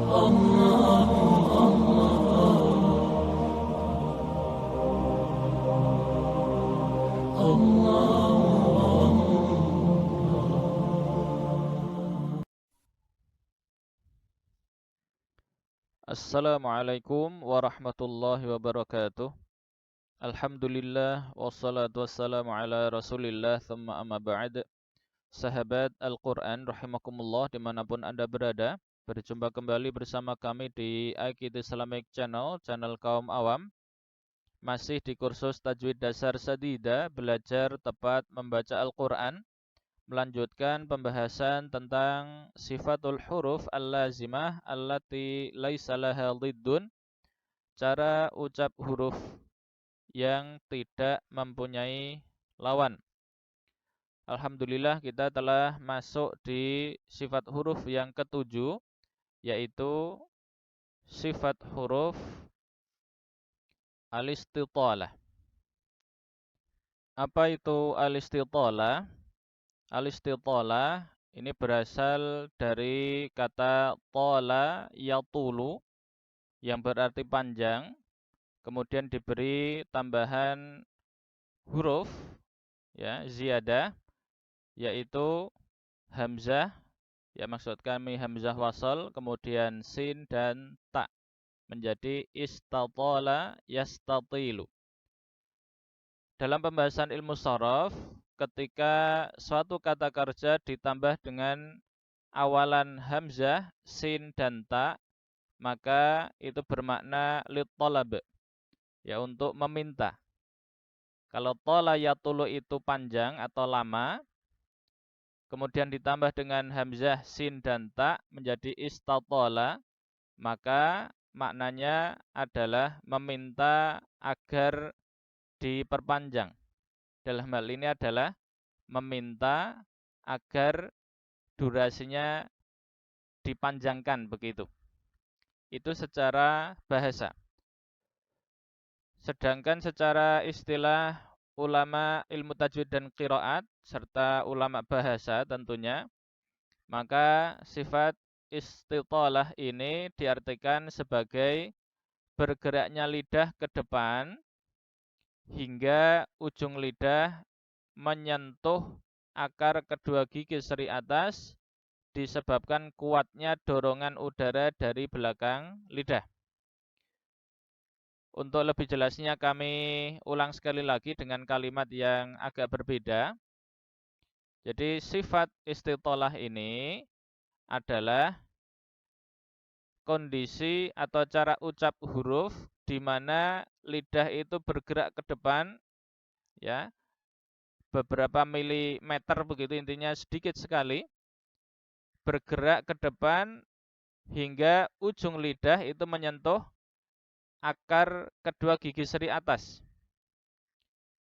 Assalamualaikum warahmatullahi wabarakatuh. Alhamdulillah wassalatu wassalamu ala Rasulillah thumma amma ba'd. Sahabat Al-Qur'an rahimakumullah dimanapun Anda berada, berjumpa kembali bersama kami di Aqid Islamic Channel, channel kaum awam. Masih di kursus Tajwid Dasar Sadida, belajar tepat membaca Al-Qur'an. Melanjutkan pembahasan tentang sifatul huruf al-lazimah allati laisa laha dhiddun, cara ucap huruf yang tidak mempunyai lawan. Alhamdulillah kita telah masuk di sifat huruf yang ketujuh, yaitu sifat huruf al-istitalah. Apa itu al-istitalah? Al-istitalah ini berasal dari kata tala yatulu yang berarti panjang, kemudian diberi tambahan huruf ya, ziyadah, yaitu hamzah, ya maksud kami hamzah wasal, kemudian sin dan ta, menjadi istatala yastatilu. Dalam pembahasan ilmu sharaf, ketika suatu kata kerja ditambah dengan awalan hamzah, sin dan ta, maka itu bermakna lit-talab, ya untuk meminta. Kalau tola yatulu itu panjang atau lama, kemudian ditambah dengan hamzah, sin dan ta menjadi istatola, maka maknanya adalah meminta agar diperpanjang. Dalam hal ini adalah meminta agar durasinya dipanjangkan begitu. Itu secara bahasa. Sedangkan secara istilah ulama ilmu tajwid dan qiraat serta ulama bahasa tentunya, maka sifat istitalah ini diartikan sebagai bergeraknya lidah ke depan hingga ujung lidah menyentuh akar kedua gigi seri atas disebabkan kuatnya dorongan udara dari belakang lidah. Untuk lebih jelasnya kami ulang sekali lagi dengan kalimat yang agak berbeda. Jadi sifat istitalah ini adalah kondisi atau cara ucap huruf di mana lidah itu bergerak ke depan, ya, beberapa milimeter begitu, intinya sedikit sekali, bergerak ke depan hingga ujung lidah itu menyentuh akar kedua gigi seri atas.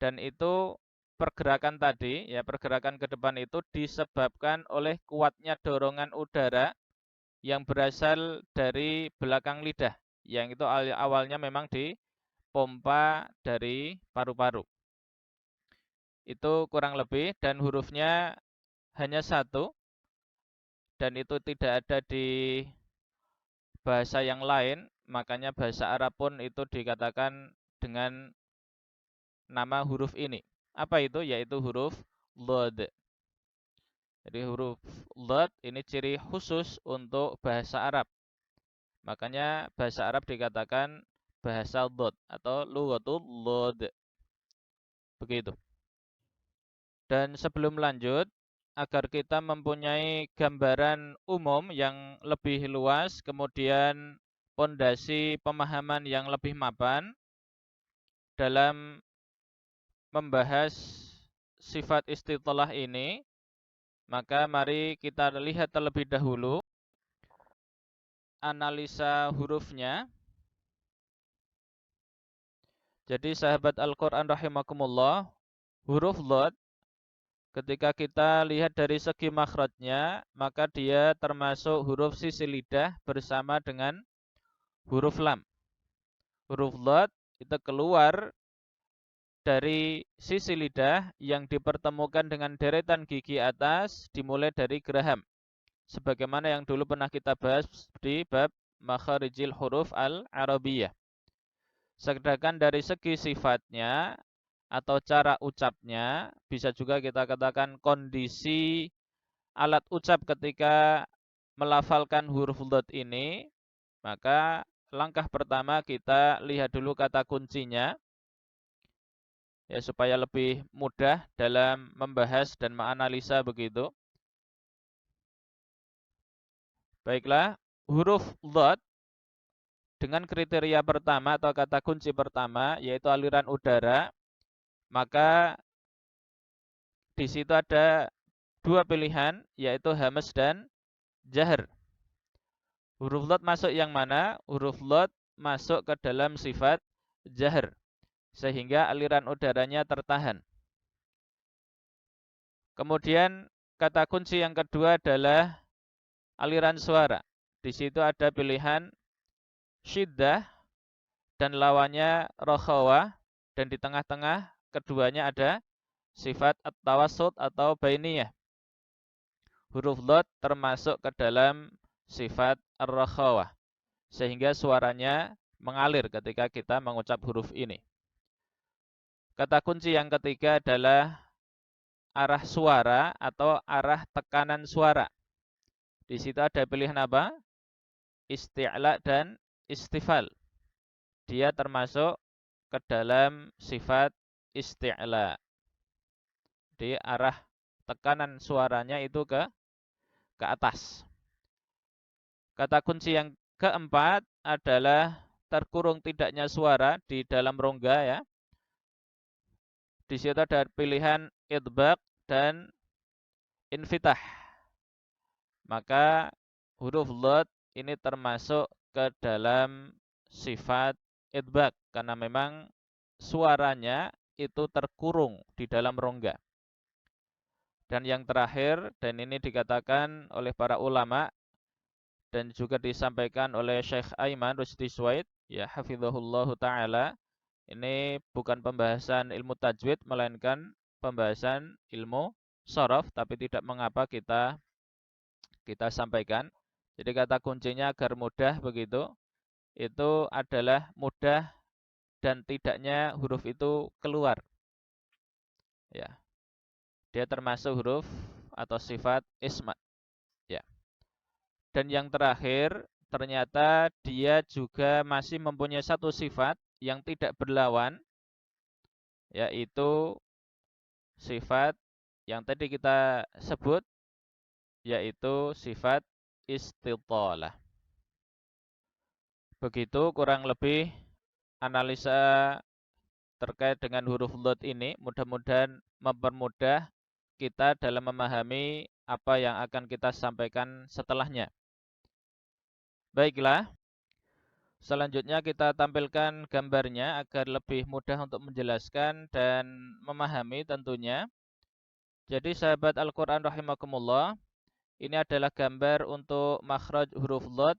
Dan itu pergerakan tadi, ya pergerakan ke depan itu disebabkan oleh kuatnya dorongan udara yang berasal dari belakang lidah, yang itu awalnya memang dipompa dari paru-paru. Itu kurang lebih, dan hurufnya hanya satu, dan itu tidak ada di bahasa yang lain, makanya bahasa Arab pun itu dikatakan dengan nama huruf ini. Apa itu? Yaitu huruf dhad. Jadi huruf dhad ini ciri khusus untuk bahasa Arab. Makanya bahasa Arab dikatakan bahasa dhad atau lughatul dhad. Begitu. Dan sebelum lanjut, agar kita mempunyai gambaran umum yang lebih luas, kemudian pondasi pemahaman yang lebih mapan dalam membahas sifat istitalah ini, maka mari kita lihat terlebih dahulu analisa hurufnya. Jadi sahabat Al-Quran rahimakumullah, huruf dhad ketika kita lihat dari segi makhrajnya, maka dia termasuk huruf sisi lidah bersama dengan huruf lam. Huruf dhad itu keluar dari sisi lidah yang dipertemukan dengan deretan gigi atas dimulai dari geraham. Sebagaimana yang dulu pernah kita bahas di bab makharijil huruf al-arabiyyah. Sedangkan dari segi sifatnya atau cara ucapnya, bisa juga kita katakan kondisi alat ucap ketika melafalkan huruf dhad ini, maka langkah pertama kita lihat dulu kata kuncinya, ya supaya lebih mudah dalam membahas dan menganalisa begitu. Baiklah, huruf dhad dengan kriteria pertama atau kata kunci pertama yaitu aliran udara, maka di situ ada dua pilihan yaitu hamas dan jahar. Huruf dhad masuk yang mana? Huruf dhad masuk ke dalam sifat jahar sehingga aliran udaranya tertahan. Kemudian kata kunci yang kedua adalah aliran suara. Di situ ada pilihan syiddah dan lawannya rokhawah, dan di tengah-tengah keduanya ada sifat at-tawassut atau bainiyah. Huruf dhad termasuk ke dalam sifat ar-rokhawah sehingga suaranya mengalir ketika kita mengucap huruf ini. Kata kunci yang ketiga adalah arah suara atau arah tekanan suara. Di situ ada pilihan apa? Isti'la dan istifal. Dia termasuk ke dalam sifat isti'la. Di arah tekanan suaranya itu ke atas. Kata kunci yang keempat adalah terkurung tidaknya suara di dalam rongga ya. Di situ ada pilihan idbaq dan infitah. Maka huruf dhad ini termasuk ke dalam sifat idbaq karena memang suaranya itu terkurung di dalam rongga. Dan yang terakhir, dan ini dikatakan oleh para ulama dan juga disampaikan oleh Syekh Aiman Rusdi Suwaid, ya hafizahullahu taala, ini bukan pembahasan ilmu tajwid melainkan pembahasan ilmu shorof, tapi tidak mengapa kita sampaikan. Jadi kata kuncinya agar mudah begitu, itu adalah mudah dan tidaknya huruf itu keluar. Ya. Dia termasuk huruf atau sifat ismat. Ya. Dan yang terakhir, ternyata dia juga masih mempunyai satu sifat yang tidak berlawan, yaitu sifat yang tadi kita sebut, yaitu sifat istitalah. Begitu kurang lebih analisa terkait dengan huruf dhad ini, mudah-mudahan mempermudah kita dalam memahami apa yang akan kita sampaikan setelahnya. Baiklah, selanjutnya kita tampilkan gambarnya agar lebih mudah untuk menjelaskan dan memahami tentunya. Jadi sahabat Al-Quran rahimakumullah, ini adalah gambar untuk makhraj huruf dhad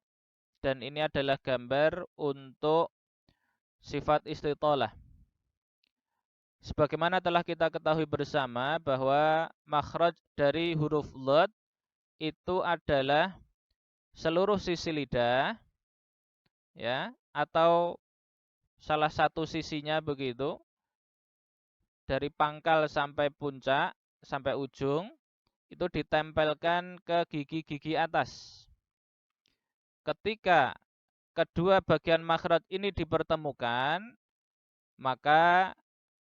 dan ini adalah gambar untuk sifat istitalah. Sebagaimana telah kita ketahui bersama bahwa makhraj dari huruf dhad itu adalah seluruh sisi lidah, ya, atau salah satu sisinya begitu, dari pangkal sampai puncak sampai ujung itu ditempelkan ke gigi-gigi atas. Ketika kedua bagian makhraj ini dipertemukan, maka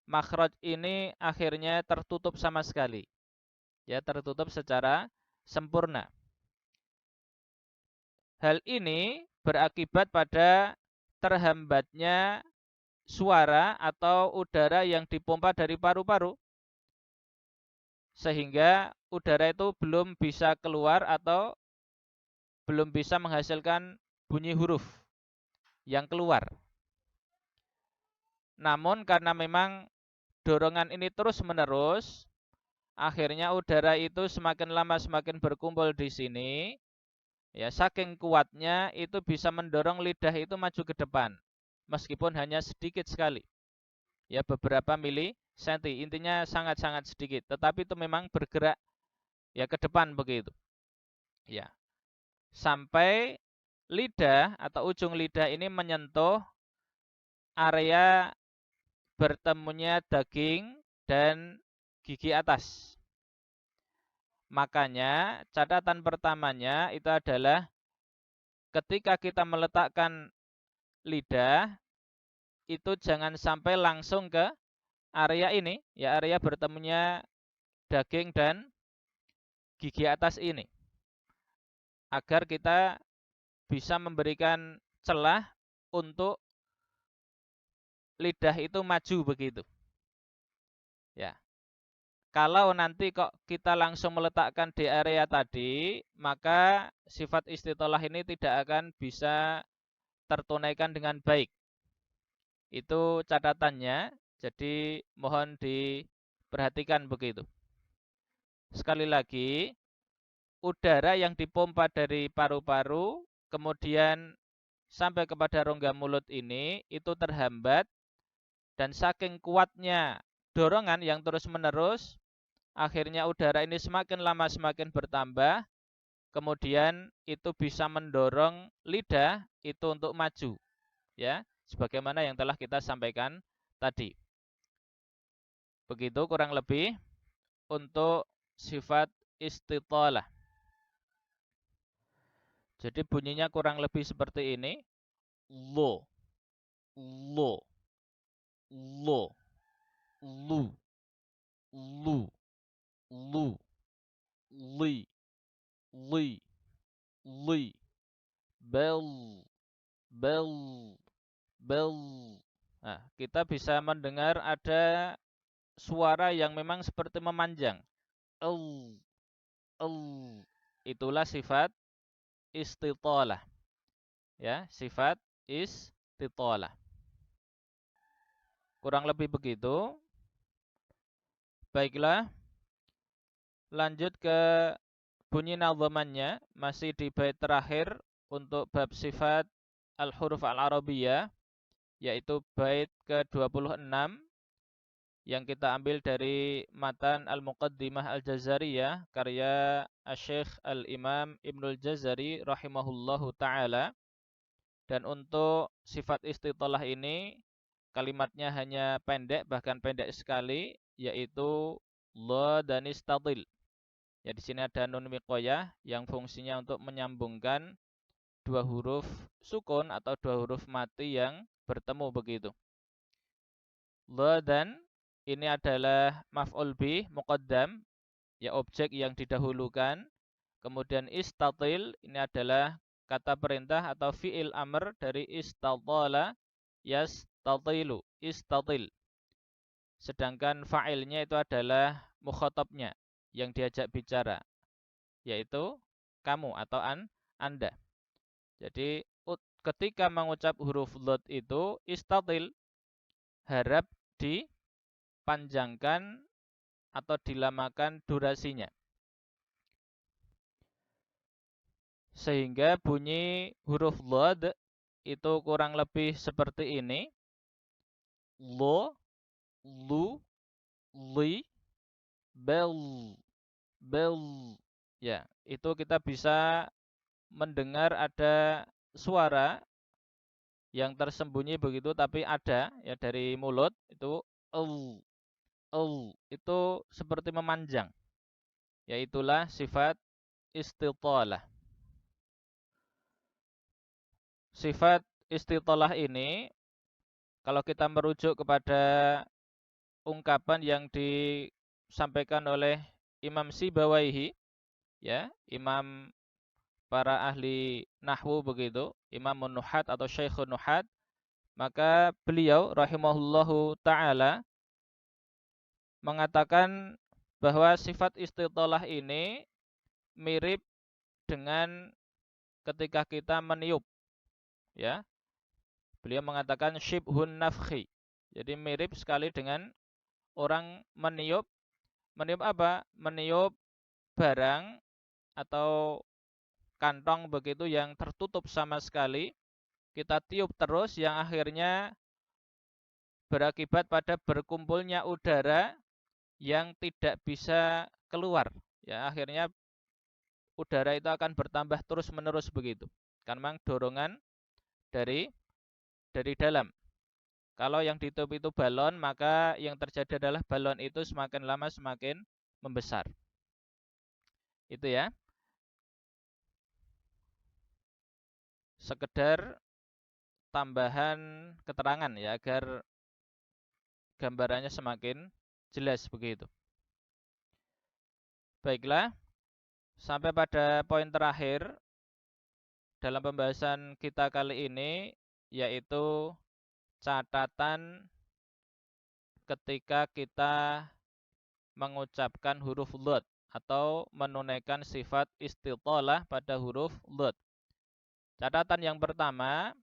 makhraj ini akhirnya tertutup sama sekali. Ya, tertutup secara sempurna. Hal ini berakibat pada terhambatnya suara atau udara yang dipompa dari paru-paru. Sehingga udara itu belum bisa keluar atau belum bisa menghasilkan bunyi huruf yang keluar. Namun karena memang dorongan ini terus-menerus, akhirnya udara itu semakin lama semakin berkumpul di sini. Ya, saking kuatnya itu bisa mendorong lidah itu maju ke depan, meskipun hanya sedikit sekali. Ya, beberapa milisenti, intinya sangat-sangat sedikit, tetapi itu memang bergerak ya ke depan begitu. Ya. Sampai lidah atau ujung lidah ini menyentuh area bertemunya daging dan gigi atas. Makanya catatan pertamanya itu adalah ketika kita meletakkan lidah itu jangan sampai langsung ke area ini, ya area bertemunya daging dan gigi atas ini. Agar kita bisa memberikan celah untuk lidah itu maju begitu. Ya. Kalau nanti kok kita langsung meletakkan di area tadi, maka sifat istitolah ini tidak akan bisa tertunaikan dengan baik. Itu catatannya, jadi mohon diperhatikan begitu. Sekali lagi, udara yang dipompa dari paru-paru, kemudian sampai kepada rongga mulut ini, itu terhambat, dan saking kuatnya dorongan yang terus-menerus, akhirnya udara ini semakin lama semakin bertambah, kemudian itu bisa mendorong lidah itu untuk maju, ya, sebagaimana yang telah kita sampaikan tadi. Begitu kurang lebih untuk sifat istitalah. Jadi bunyinya kurang lebih seperti ini. Lo, lo, lo, lu, lu, lu, li, li, li, bel, bel, bel. Nah, kita bisa mendengar ada suara yang memang seperti memanjang. El, el. Itulah sifat istitalah. Ya, sifat istitalah. Kurang lebih begitu. Baiklah, lanjut ke bunyi nadhamannya, masih di bait terakhir untuk bab sifat al-huruf al-arabiyah, yaitu bait ke-26 yang kita ambil dari matan Al-Muqaddimah Al-Jazariyah karya Asy-Syaikh Al-Imam Ibnul Jazari rahimahullahu taala. Dan untuk sifat istitalah ini kalimatnya hanya pendek, bahkan pendek sekali, yaitu la dan istadil. Ya, di sini ada nun wiqayah yang fungsinya untuk menyambungkan dua huruf sukun atau dua huruf mati yang bertemu begitu. La dan ini adalah maf'ul bih muqaddam, ya objek yang didahulukan. Kemudian istatil ini adalah kata perintah atau fi'il amr dari istatala yastatilu, istatil. Sedangkan fa'ilnya itu adalah mukhatabnya yang diajak bicara, yaitu kamu atau Anda. Jadi ketika mengucap huruf dhad itu istatil, harap dipanjangkan atau dilamakan durasinya. Sehingga bunyi huruf dhad itu kurang lebih seperti ini. Lo, lu, li, bel, bel. Ya, itu kita bisa mendengar ada suara yang tersembunyi begitu tapi ada ya dari mulut itu itu seperti memanjang. Yaitulah sifat istitalah. Sifat istitalah ini kalau kita merujuk kepada ungkapan yang disampaikan oleh Imam Sibawaihi, ya, imam para ahli nahwu begitu, Imamun Nuhat atau Syekhun Nuhat, maka beliau rahimahullahu taala mengatakan bahwa sifat istitalah ini mirip dengan ketika kita meniup, ya. Beliau mengatakan syibhun nafkhi. Jadi mirip sekali dengan orang meniup. Meniup apa? Meniup barang atau kantong begitu yang tertutup sama sekali. Kita tiup terus yang akhirnya berakibat pada berkumpulnya udara yang tidak bisa keluar. Ya, akhirnya udara itu akan bertambah terus-menerus begitu. Kan memang dorongan dari dalam. Kalau yang ditutup itu balon, maka yang terjadi adalah balon itu semakin lama semakin membesar. Itu ya. Sekedar tambahan keterangan ya agar gambarannya semakin jelas begitu. Baiklah, sampai pada poin terakhir dalam pembahasan kita kali ini, yaitu catatan ketika kita mengucapkan huruf dhad atau menunaikan sifat istitalah pada huruf dhad. Catatan yang pertama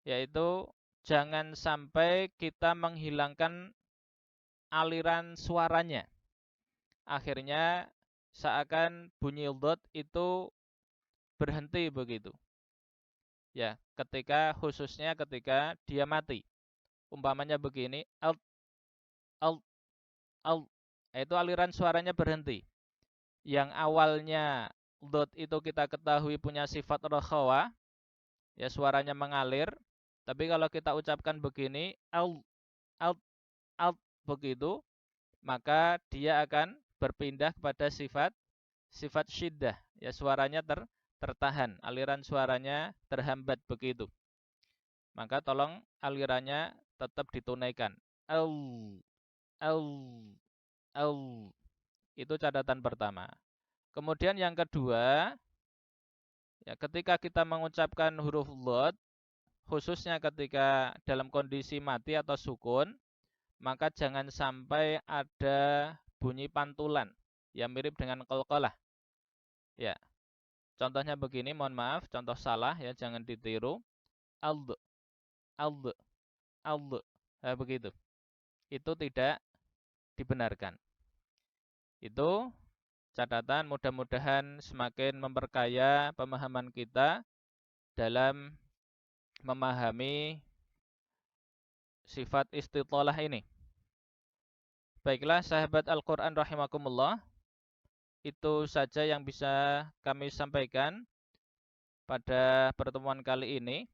yaitu jangan sampai kita menghilangkan aliran suaranya. Akhirnya seakan bunyi dhad itu berhenti begitu. Ya, khususnya ketika dia mati. Umpamanya begini, alt alt alt, itu aliran suaranya berhenti. Yang awalnya dhad itu kita ketahui punya sifat rakhawa, ya suaranya mengalir. Tapi kalau kita ucapkan begini, alt alt alt begitu, maka dia akan berpindah kepada sifat syiddah, ya suaranya tertahan, aliran suaranya terhambat begitu. Maka tolong alirannya tetap ditunaikan. Au au au. Itu catatan pertama. Kemudian yang kedua, ya ketika kita mengucapkan huruf dhad, khususnya ketika dalam kondisi mati atau sukun, maka jangan sampai ada bunyi pantulan yang mirip dengan qalqalah. Ya. Contohnya begini, mohon maaf, contoh salah ya, jangan ditiru. Ald ald ald. Nah, begitu. Itu tidak dibenarkan. Itu catatan, mudah-mudahan semakin memperkaya pemahaman kita dalam memahami sifat istitalah ini. Baiklah sahabat Al-Quran rahimakumullah, itu saja yang bisa kami sampaikan pada pertemuan kali ini.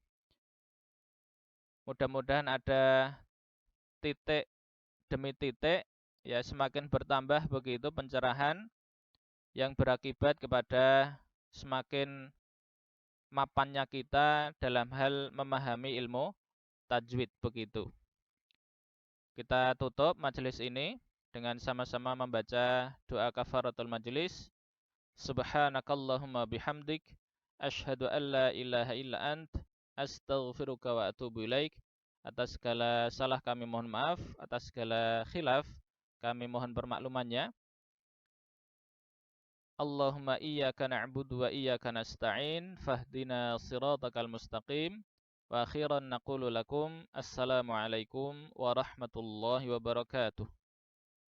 Mudah-mudahan ada titik demi titik, ya semakin bertambah begitu pencerahan yang berakibat kepada semakin mapannya kita dalam hal memahami ilmu tajwid begitu. Kita tutup majelis ini dengan sama-sama membaca doa kafaratul majelis. Subhanakallahumma bihamdik asyhadu an la ilaha illa ant astaghfiruka wa atubu ilaik. Atas segala salah kami mohon maaf, atas segala khilaf kami mohon permaklumannya. Allahumma iyyaka na'budu wa iyyaka nasta'in fahdina siratakal mustaqim. Wa akhiran naqulu lakum assalamualaikum warahmatullahi wabarakatuh.